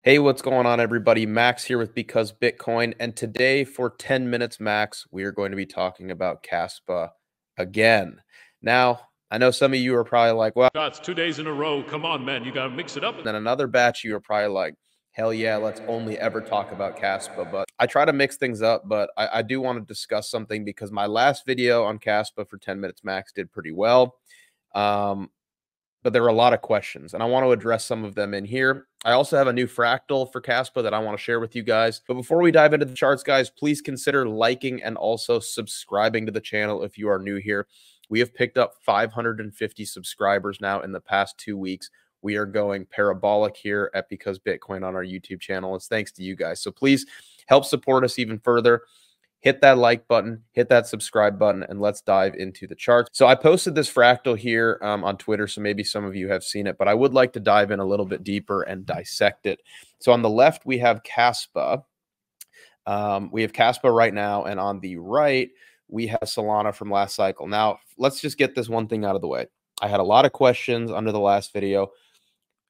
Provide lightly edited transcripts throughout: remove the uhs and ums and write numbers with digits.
Hey, what's going on, everybody? Max here with Because Bitcoin. And today, for 10 minutes max, we are going to be talking about KASPA again. Now, I know some of you are probably like, well, Shots 2 days in a row. Come on, man. You got to mix it up. and then another batch, you are probably like, hell yeah, let's only ever talk about KASPA. But I try to mix things up, but I do want to discuss something because my last video on KASPA for 10 minutes max did pretty well. But there were a lot of questions, and I want to address some of them in here. I also have a new fractal for KASPA that I want to share with you guys. But before we dive into the charts, guys, please consider liking and also subscribing to the channel if you are new here. We have picked up 550 subscribers now in the past 2 weeks. We are going parabolic here at Because Bitcoin on our YouTube channel. It's thanks to you guys. So please help support us even further. Hit that like button, hit that subscribe button, and let's dive into the charts. So I posted this fractal here on Twitter, so maybe some of you have seen it, but I would like to dive in a little bit deeper and dissect it. So on the left, we have KASPA. We have KASPA right now, and on the right, we have Solana from last cycle. Now, let's just get this one thing out of the way. I had a lot of questions under the last video.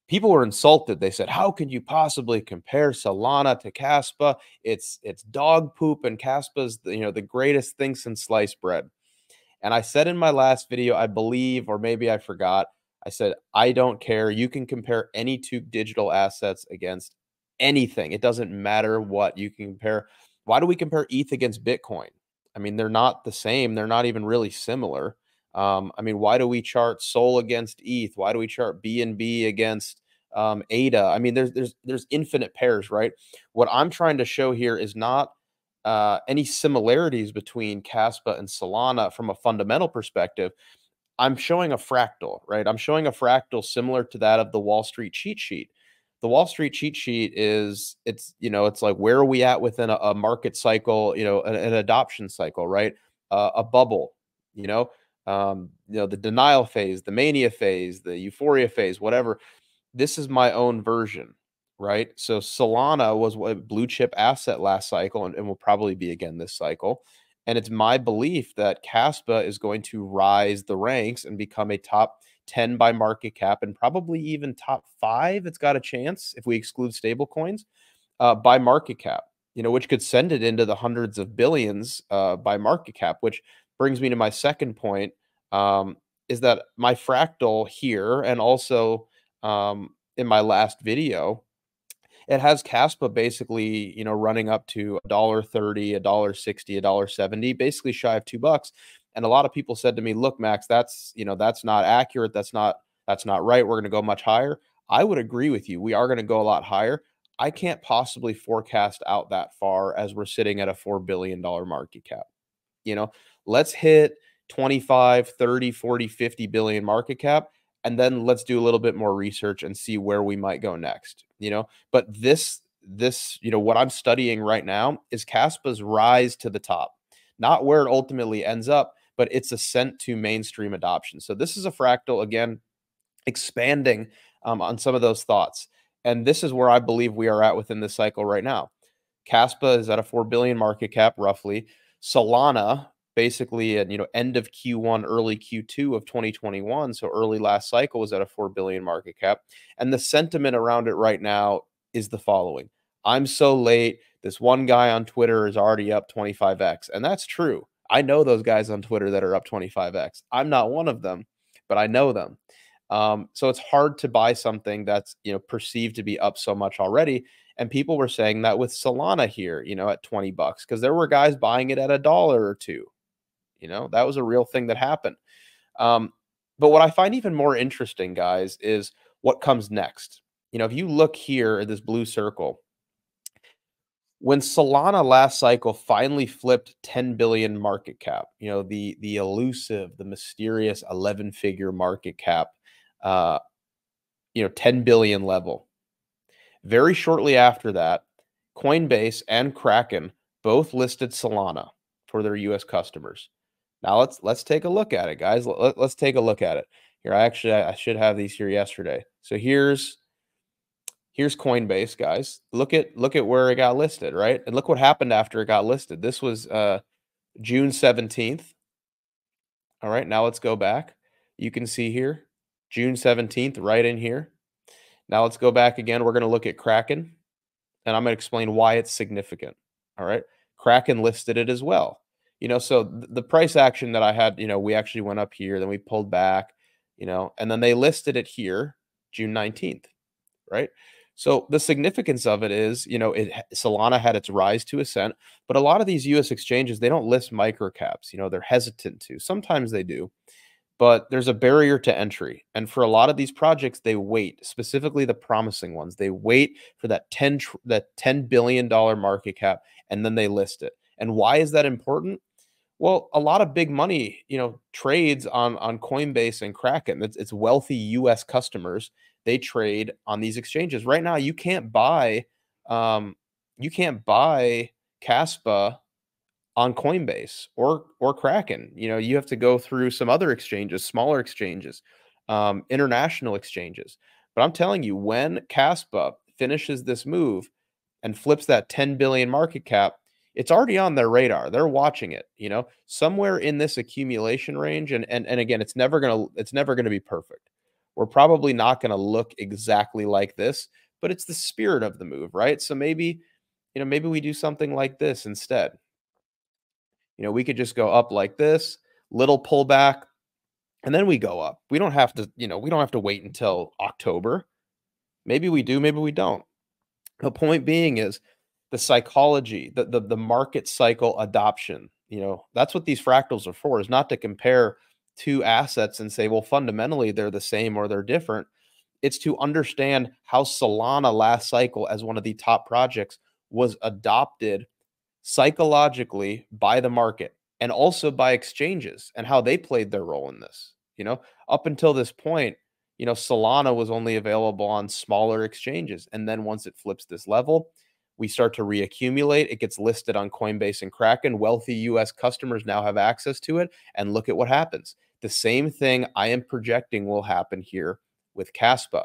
People were insulted. They said, "How could you possibly compare Solana to KASPA? It's dog poop, and KASPA's the greatest thing since sliced bread." And I said in my last video, I believe, or maybe I forgot, I said, I don't care. You can compare any two digital assets against anything. It doesn't matter what you can compare. Why do we compare ETH against Bitcoin? I mean, they're not the same. They're not even really similar. I mean, why do we chart Sol against ETH? Why do we chart BNB against ADA? I mean, there's infinite pairs, right? What I'm trying to show here is not any similarities between KASPA and Solana from a fundamental perspective. I'm showing a fractal, right? I'm showing a fractal similar to that of the Wall Street cheat sheet. The Wall Street cheat sheet is it's like, where are we at within a market cycle, an adoption cycle, right? A bubble, the denial phase, the mania phase, the euphoria phase, whatever. This is my own version, right? So Solana was a blue chip asset last cycle and will probably be again this cycle. And it's my belief that KASPA is going to rise the ranks and become a top 10 by market cap and probably even top 5. It's got a chance if we exclude stable coins by market cap, which could send it into the hundreds of billions by market cap, which brings me to my second point, is that my fractal here and also in my last video, it has KASPA basically, running up to $1.30, $1.60, $1.70, basically shy of $2. And a lot of people said to me, "Look, Max, that's not accurate. That's not right. We're going to go much higher." I would agree with you. We are going to go a lot higher. I can't possibly forecast out that far as we're sitting at a $4 billion market cap. Let's hit 25, 30, 40, 50 billion market cap. And then let's do a little bit more research and see where we might go next, But this, what I'm studying right now is KASPA's rise to the top, not where it ultimately ends up, but its ascent to mainstream adoption. So this is a fractal, again, expanding on some of those thoughts. And this is where I believe we are at within this cycle right now. KASPA is at a 4 billion market cap, roughly. Solana, basically at end of Q1, early Q2 of 2021, so early last cycle, was at a 4 billion market cap. And the sentiment around it right now is the following: I'm so late. This one guy on Twitter is already up 25x. And that's true. I know those guys on Twitter that are up 25x. I'm not one of them, but I know them. So it's hard to buy something that's perceived to be up so much already. And people were saying that with Solana here, at $20, because there were guys buying it at $1 or $2. That was a real thing that happened. But what I find even more interesting, guys, is what comes next. If you look here at this blue circle, when Solana last cycle finally flipped 10 billion market cap, the elusive, the mysterious 11-figure market cap, 10 billion level. Very shortly after that, Coinbase and Kraken both listed Solana for their US customers. Now let's take a look at it, guys. Let's take a look at it. Here, I should have these here yesterday. So here's Coinbase, guys. Look at where it got listed, right? And look what happened after it got listed. This was June 17th. All right, now let's go back. You can see here, June 17th, right in here. Now let's go back again. We're going to look at Kraken. and I'm going to explain why it's significant. All right. Kraken listed it as well. So the price action that I had, we actually went up here, then we pulled back, and then they listed it here June 19th, right? So the significance of it is, Solana had its rise to ascent, but a lot of these US exchanges, they don't list microcaps, they're hesitant to. Sometimes they do, but there's a barrier to entry. And for a lot of these projects, they wait, specifically the promising ones. They wait for that $10 billion market cap, and then they list it. And why is that important? Well, a lot of big money, trades on Coinbase and Kraken. It's wealthy US customers. They trade on these exchanges. Right now, um, you can't buy KASPA on Coinbase or Kraken. You have to go through some other exchanges, smaller exchanges, international exchanges. But I'm telling you, when KASPA finishes this move and flips that 10 billion market cap, it's already on their radar. They're watching it, somewhere in this accumulation range. And again, it's never gonna be perfect. We're probably not gonna look exactly like this, but it's the spirit of the move, right? So maybe we do something like this instead. We could just go up like this, little pullback, and then we go up. We don't have to wait until October. Maybe we do, maybe we don't. The point being is the psychology, the market cycle adoption. That's what these fractals are for, is not to compare two assets and say, well, fundamentally they're the same or they're different. It's to understand how Solana last cycle, as one of the top projects, was adopted psychologically by the market and also by exchanges, and how they played their role in this. Up until this point, Solana was only available on smaller exchanges. And then once it flips this level, we start to reaccumulate. It gets listed on Coinbase and Kraken. Wealthy US customers now have access to it. And look at what happens. The same thing I am projecting will happen here with KASPA.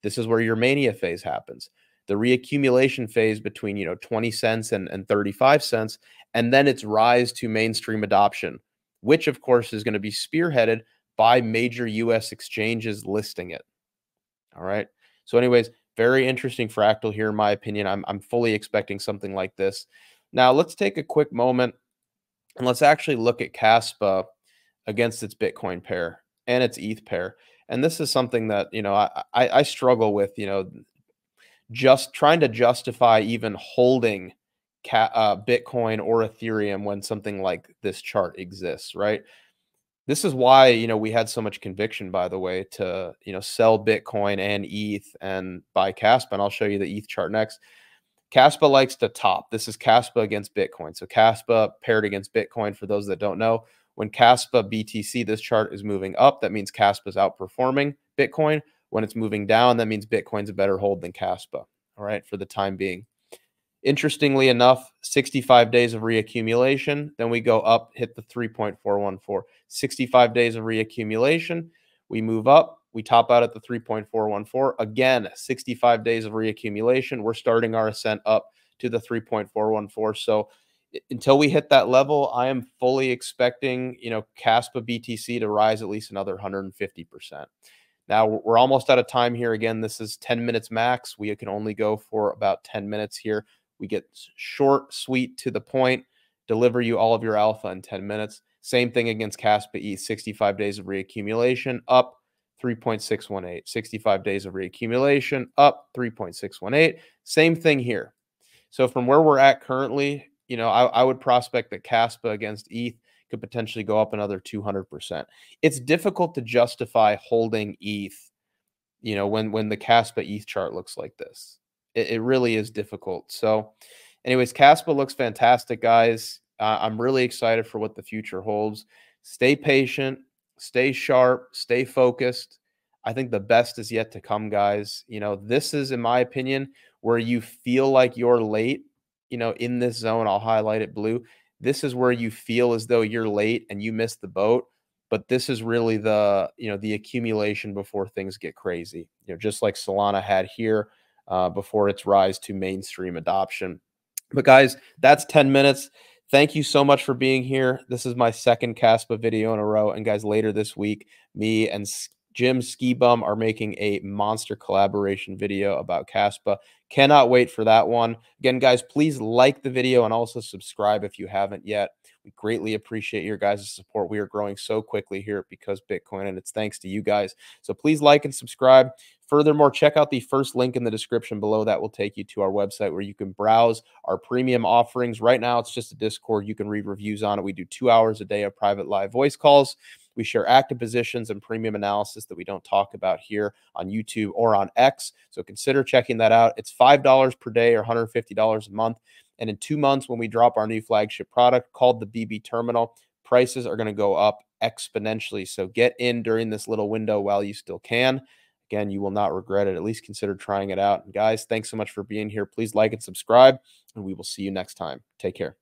This is where your mania phase happens. The reaccumulation phase between 20 cents and 35 cents, and then its rise to mainstream adoption, which of course is going to be spearheaded by major US exchanges listing it. All right. So anyways, very interesting fractal here in my opinion. I'm fully expecting something like this. Now let's take a quick moment and let's actually look at KASPA against its Bitcoin pair and its ETH pair. And this is something that, I struggle with, just trying to justify even holding Bitcoin or Ethereum when something like this chart exists, right? This is why, we had so much conviction, by the way, to, sell Bitcoin and ETH and buy KASPA. And I'll show you the ETH chart next. KASPA likes to top. This is KASPA against Bitcoin. So KASPA paired against Bitcoin, for those that don't know. When KASPA BTC, this chart is moving up, that means KASPA is outperforming Bitcoin. When it's moving down, that means Bitcoin's a better hold than KASPA, all right, for the time being. Interestingly enough, 65 days of reaccumulation. Then we go up, hit the 3.414. 65 days of reaccumulation. We move up. We top out at the 3.414. Again, 65 days of reaccumulation. We're starting our ascent up to the 3.414. So until we hit that level, I am fully expecting, KASPA BTC to rise at least another 150%. Now we're almost out of time here. Again, this is 10 minutes max. We can only go for about 10 minutes here. We get short, sweet, to the point, deliver you all of your alpha in 10 minutes. Same thing against KASPA E, 65 days of reaccumulation, up 3.618. 65 days of reaccumulation, up 3.618. Same thing here. So from where we're at currently, I would prospect that KASPA against ETH could potentially go up another 200%. It's difficult to justify holding ETH, when the KASPA ETH chart looks like this. It really is difficult. So anyways, KASPA looks fantastic, guys. I'm really excited for what the future holds. Stay patient, stay sharp, stay focused. I think the best is yet to come, guys. This is, in my opinion, where you feel like you're late, in this zone. I'll highlight it blue. This is where you feel as though you're late and you missed the boat. But this is really the accumulation before things get crazy, just like Solana had here before its rise to mainstream adoption. But guys, that's 10 minutes. Thank you so much for being here. This is my second KASPA video in a row. And guys, later this week, me and Jim Ski Bum are making a monster collaboration video about KASPA. Cannot wait for that one. Again, guys, please like the video and also subscribe if you haven't yet. We greatly appreciate your guys' support. We are growing so quickly here at Because Bitcoin, and it's thanks to you guys. So please like and subscribe. Furthermore, check out the first link in the description below. That will take you to our website where you can browse our premium offerings. Right now, it's just a Discord. You can read reviews on it. We do 2 hours a day of private live voice calls. We share active positions and premium analysis that we don't talk about here on YouTube or on X. So consider checking that out. It's $5 per day or $150 a month. And in 2 months, when we drop our new flagship product called the BB Terminal, prices are going to go up exponentially. So get in during this little window while you still can. Again, you will not regret it. At least consider trying it out. And guys, thanks so much for being here. Please like and subscribe, and we will see you next time. Take care.